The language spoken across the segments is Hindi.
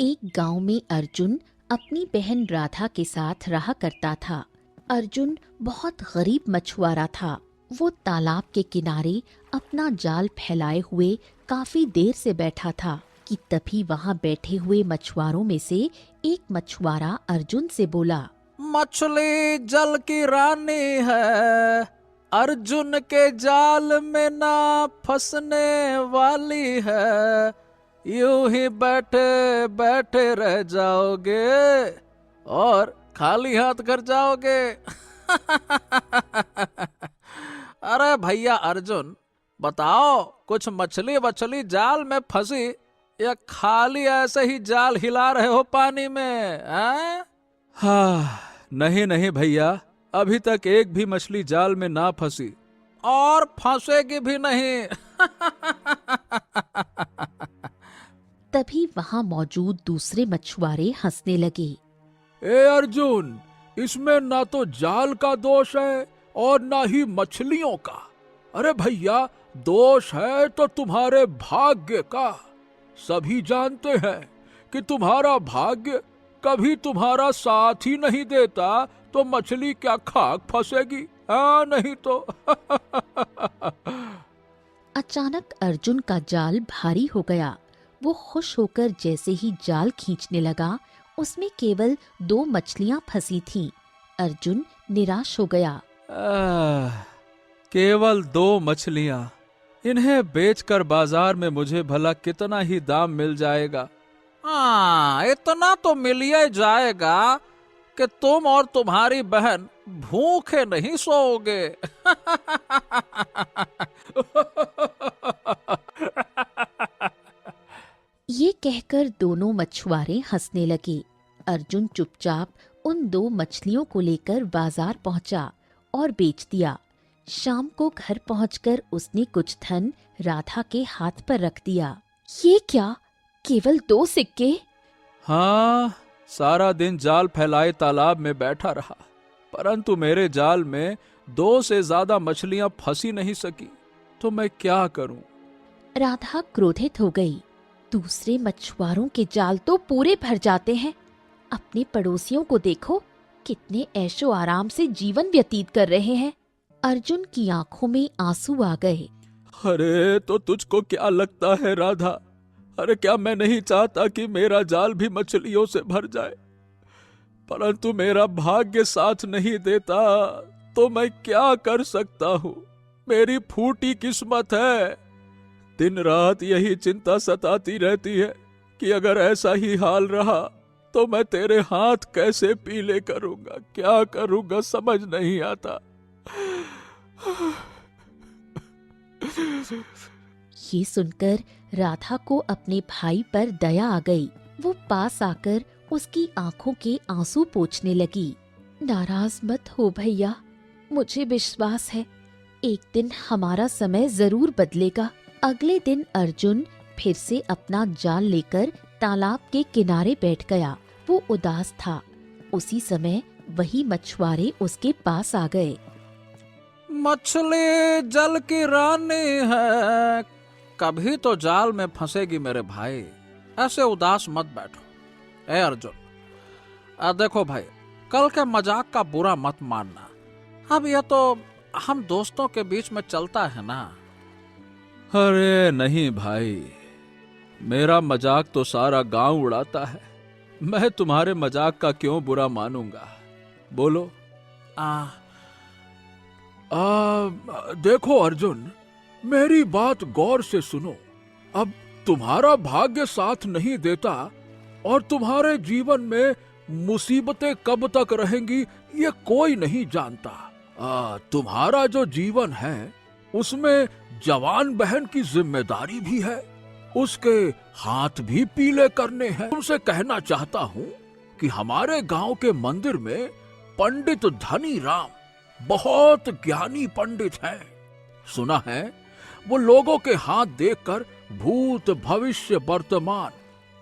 एक गांव में अर्जुन अपनी बहन राधा के साथ रहा करता था। अर्जुन बहुत गरीब मछुआरा था। वो तालाब के किनारे अपना जाल फैलाए हुए काफी देर से बैठा था कि तभी वहां बैठे हुए मछुआरों में से एक मछुआरा अर्जुन से बोला, मछली जल की रानी है, अर्जुन के जाल में ना फंसने वाली है। यूं ही बैठे बैठे रह जाओगे और खाली हाथ घर जाओगे। अरे भैया अर्जुन, बताओ कुछ मछली वछली जाल में फंसी या खाली ऐसे ही जाल हिला रहे हो पानी में? हैं? हाँ, नहीं नहीं भैया, अभी तक एक भी मछली जाल में ना फंसी। और फंसेगी भी नहीं। तभी वहां मौजूद दूसरे मछुआरे हंसने लगे। ए अर्जुन, इसमें ना तो जाल का दोष है और ना ही मछलियों का। अरे भैया, दोष है तो तुम्हारे भाग्य का। सभी जानते हैं कि तुम्हारा भाग्य कभी तुम्हारा साथ ही नहीं देता, तो मछली क्या खाक फंसेगी? हाँ, नहीं तो। अचानक अर्जुन का जाल भारी हो गया। वो खुश होकर जैसे ही जाल खींचने लगा, उसमें केवल 2 मछलियां फंसी थीं। अर्जुन निराश हो गया। केवल 2 मछलियां, इन्हें बेचकर बाजार में मुझे भला कितना ही दाम मिल जाएगा? हाँ, इतना तो मिल ही जाएगा कि तुम और तुम्हारी बहन भूखे नहीं सोओगे। ये कहकर दोनों मछुआरे हंसने लगे। अर्जुन चुपचाप उन 2 मछलियों को लेकर बाजार पहुंचा और बेच दिया। शाम को घर पहुंचकर उसने कुछ धन राधा के हाथ पर रख दिया। ये क्या, केवल 2 सिक्के? हाँ, सारा दिन जाल फैलाए तालाब में बैठा रहा, परंतु मेरे जाल में 2 से ज्यादा मछलियां फंसी नहीं सकी, तो मैं क्या करूं? राधा क्रोधित हो गई। दूसरे मछुआरों के जाल तो पूरे भर जाते हैं। अपने पड़ोसियों को देखो, कितने ऐशो आराम से जीवन व्यतीत कर रहे हैं। अर्जुन की आंखों में आंसू आ गए। अरे तो तुझको क्या लगता है राधा? अरे क्या मैं नहीं चाहता कि मेरा जाल भी मछलियों से भर जाए? परंतु मेरा भाग्य साथ नहीं देता, तो मैं क्या कर सकता हूँ? मेरी फूटी किस्मत है। दिन रात यही चिंता सताती रहती है कि अगर ऐसा ही हाल रहा तो मैं तेरे हाथ कैसे पीले करूंगा, क्या करूंगा, समझ नहीं आता। ये सुनकर राधा को अपने भाई पर दया आ गई। वो पास आकर उसकी आंखों के आंसू पोंछने लगी। नाराज मत हो भैया, मुझे विश्वास है एक दिन हमारा समय जरूर बदलेगा। अगले दिन अर्जुन फिर से अपना जाल लेकर तालाब के किनारे बैठ गया। वो उदास था। उसी समय वही मछुआरे उसके पास आ गए। मछली जल की रानी है, कभी तो जाल में फंसेगी मेरे भाई। ऐसे उदास मत बैठो। ए अर्जुन, देखो भाई, कल के मजाक का बुरा मत मानना। अब यह तो हम दोस्तों के बीच में चलता है ना। अरे नहीं भाई, मेरा मजाक तो सारा गांव उड़ाता है। मैं तुम्हारे मजाक का क्यों बुरा मानूंगा? बोलो। देखो अर्जुन, मेरी बात गौर से सुनो। अब तुम्हारा भाग्य साथ नहीं देता और तुम्हारे जीवन में मुसीबतें कब तक रहेंगी ये कोई नहीं जानता। तुम्हारा जो जीवन है उसमें जवान बहन की जिम्मेदारी भी है, उसके हाथ भी पीले करने हैं। तुमसे कहना चाहता हूँ कि हमारे गांव के मंदिर में पंडित धनी राम बहुत ज्ञानी पंडित हैं। सुना है वो लोगों के हाथ देखकर भूत भविष्य वर्तमान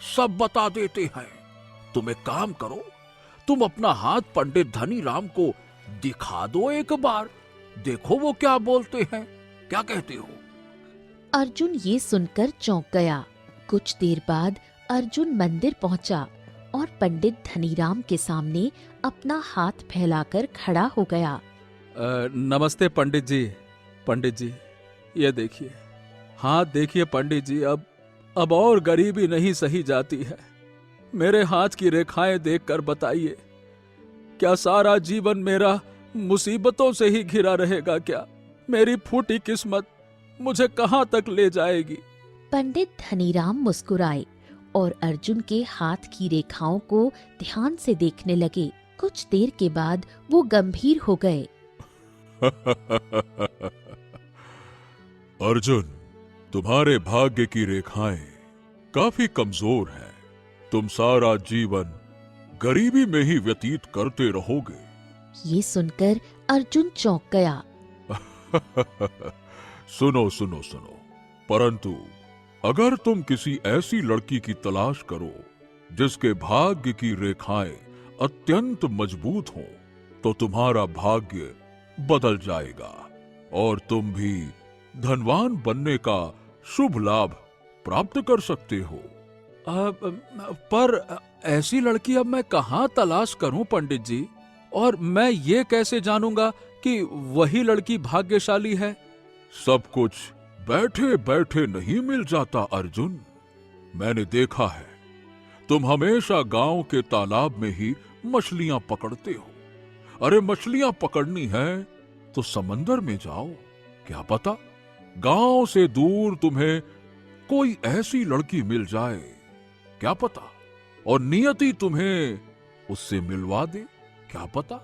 सब बता देते हैं। तुम एक काम करो, तुम अपना हाथ पंडित धनी राम को दिखा दो एक बार, देखो वो क्या बोलते हैं। क्या कहते हो? अर्जुन ये सुनकर चौंक गया। कुछ देर बाद अर्जुन मंदिर पहुंचा और पंडित धनीराम के सामने अपना हाथ फैलाकर खड़ा हो गया। नमस्ते पंडित जी। पंडित जी, ये देखिए, हाथ देखिए पंडित जी, अब और गरीबी नहीं सही जाती है। मेरे हाथ की रेखाएं देखकर बताइए, क्या सारा जीवन मेरा मुसीबतों से ही घिरा रहेगा क्या? मेरी फूटी किस्मत मुझे कहां तक ले जाएगी? पंडित धनीराम मुस्कुराए और अर्जुन के हाथ की रेखाओं को ध्यान से देखने लगे। कुछ देर के बाद वो गंभीर हो गए। अर्जुन, तुम्हारे भाग्य की रेखाएं काफी कमजोर हैं। तुम सारा जीवन गरीबी में ही व्यतीत करते रहोगे। ये सुनकर अर्जुन चौंक गया। सुनो सुनो सुनो, परंतु अगर तुम किसी ऐसी लड़की की तलाश करो जिसके भाग्य की रेखाएं अत्यंत मजबूत हों, तो तुम्हारा भाग्य बदल जाएगा और तुम भी धनवान बनने का शुभ लाभ प्राप्त कर सकते हो। पर ऐसी लड़की अब मैं कहाँ तलाश करूं पंडित जी? और मैं ये कैसे जानूंगा कि वही लड़की भाग्यशाली है? सब कुछ बैठे बैठे नहीं मिल जाता अर्जुन। मैंने देखा है, तुम हमेशा गांव के तालाब में ही मछलियां पकड़ते हो। अरे मछलियां पकड़नी है तो समंदर में जाओ, क्या पता गांव से दूर तुम्हें कोई ऐसी लड़की मिल जाए, क्या पता, और नियति तुम्हें उससे मिलवा दे, क्या पता।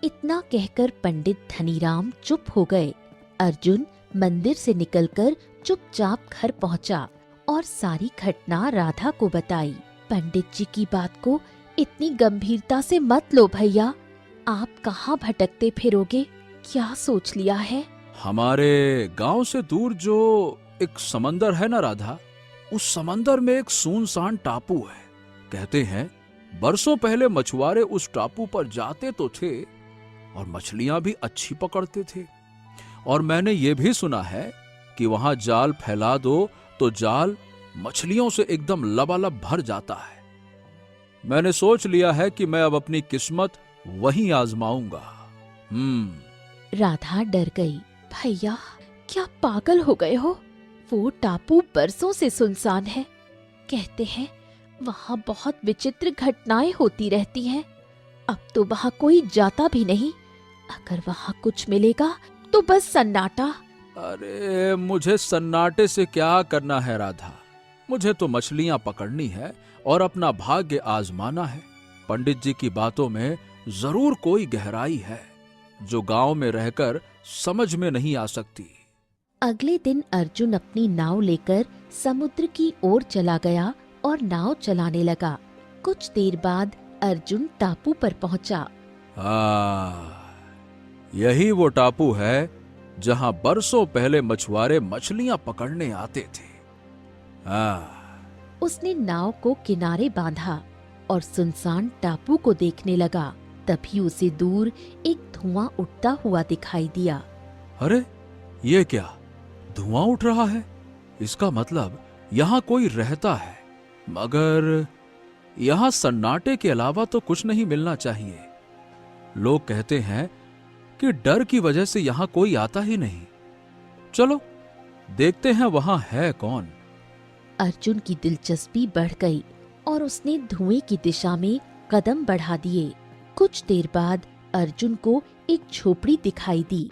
इतना कहकर पंडित धनीराम चुप हो गए। अर्जुन मंदिर से निकलकर चुपचाप घर पहुंचा और सारी घटना राधा को बताई। पंडित जी की बात को इतनी गंभीरता से मत लो भैया। आप कहाँ भटकते फिरोगे? क्या सोच लिया है? हमारे गांव से दूर जो एक समंदर है ना राधा, उस समंदर में एक सुनसान टापू है। कहते हैं बरसों पहले मछुआरे उस टापू पर जाते तो थे और मछलियां भी अच्छी पकड़ते थे। और मैंने ये भी सुना है कि वहां जाल फैला दो तो जाल मछलियों से एकदम लबालब भर जाता है। मैंने सोच लिया है कि मैं अब अपनी किस्मत वहीं आजमाऊंगा। राधा डर गई। भैया, क्या पागल हो गए हो? वो टापू बरसों से सुनसान है। कहते हैं वहाँ बहुत विचित्र घटनाएं होती रहती हैं। अब तो वहाँ कोई जाता भी नहीं। अगर वहाँ कुछ मिलेगा तो बस सन्नाटा। अरे मुझे सन्नाटे से क्या करना है राधा? मुझे तो मछलियां पकड़नी है और अपना भाग्य आजमाना है। पंडित जी की बातों में जरूर कोई गहराई है जो गांव में रहकर समझ में नहीं आ सकती। अगले दिन अर्जुन अपनी नाव लेकर समुद्र की ओर चला गया और नाव चलाने लगा। कुछ देर बाद अर्जुन टापू पर पहुंचा। यही वो टापू है जहां बरसों पहले मछुआरे मछलियां पकड़ने आते थे। उसने नाव को किनारे बांधा और सुनसान टापू को देखने लगा। तभी उसे दूर एक धुआं उठता हुआ दिखाई दिया। अरे ये क्या, धुआं उठ रहा है? इसका मतलब यहाँ कोई रहता है, मगर यहाँ सन्नाटे के अलावा तो कुछ नहीं मिलना चाहिए। लोग कहते हैं कि डर की वजह से यहाँ कोई आता ही नहीं। चलो देखते हैं वहां है कौन। अर्जुन की दिलचस्पी बढ़ गई और उसने धुएं की दिशा में कदम बढ़ा दिए। कुछ देर बाद अर्जुन को एक झोपड़ी दिखाई दी।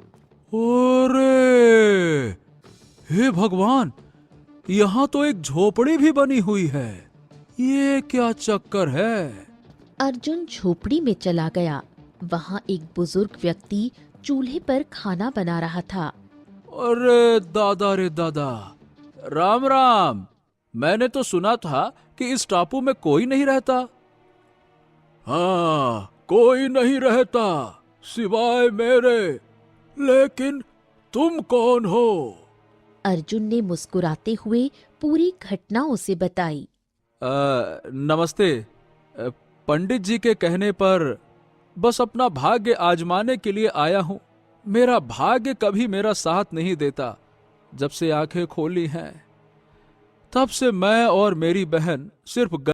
अरे हे भगवान, यहाँ तो एक झोपड़ी भी बनी हुई है। ये क्या चक्कर है? अर्जुन झोपड़ी में चला गया। वहाँ एक बुजुर्ग व्यक्ति चूल्हे पर खाना बना रहा था। अरे दादा रे दादा, राम राम। मैंने तो सुना था कि इस टापू में कोई नहीं रहता। हाँ, कोई नहीं रहता सिवाय मेरे, लेकिन तुम कौन हो? अर्जुन ने मुस्कुराते हुए पूरी घटना उसे बताई। नमस्ते। पंडित जी के कहने पर बस अपना भाग्य आजमाने के लिए आया हूं। मेरा भाग्य कभी मेरा साथ नहीं देता जब से आंखें खोली हैं। तब से मैं और मेरी बहन सिर्फ